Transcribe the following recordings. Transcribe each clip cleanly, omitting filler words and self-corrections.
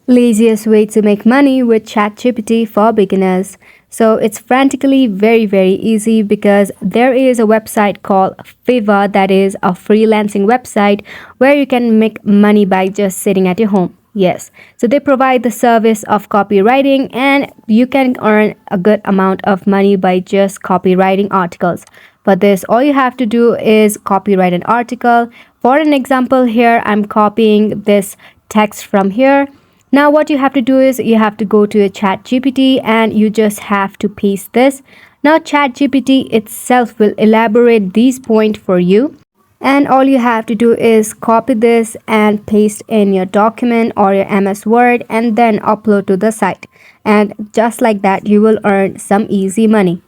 Laziest way to make money with ChatGPT for beginners. So it's frantically very easy because there is a website called Fiverr that is a freelancing website where you can make money by just sitting at your home. Yes. So they provide the service of copywriting and you can earn a good amount of money by just copywriting articles. For this, all you have to do is copyright an article. For an example here, I'm copying this text from here. Now what you have to do is you have to go to a ChatGPT and you just have to paste this. Now ChatGPT itself will elaborate these points for you. And all you have to do is copy this and paste in your document or your MS Word and then upload to the site. And just like that, you will earn some easy money.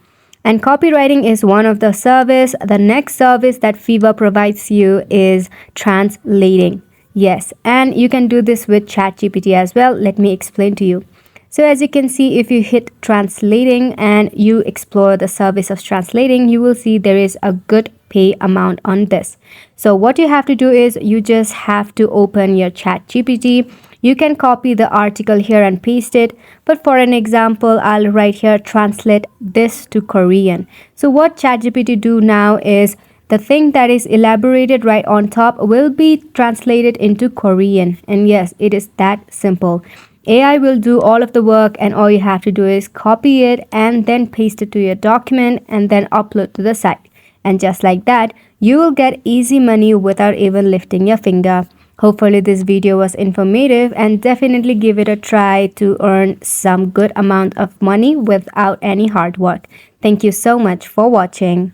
And copywriting is one of the service. The next service that Fiverr provides you is translating. Yes, and you can do this with ChatGPT as well. Let me explain to you. So as you can see, if you hit translating and you explore the service of translating, you will see there is a good pay amount on this. So what you have to do is you just have to open your ChatGPT. You can copy the article here and paste it. But for an example, I'll write here, translate this to Korean. So what ChatGPT do now is the thing that is elaborated right on top will be translated into Korean. And yes, it is that simple. AI will do all of the work and all you have to do is copy it and then paste it to your document and then upload to the site. And just like that, you will get easy money without even lifting your finger. Hopefully this video was informative and definitely give it a try to earn some good amount of money without any hard work. Thank you so much for watching.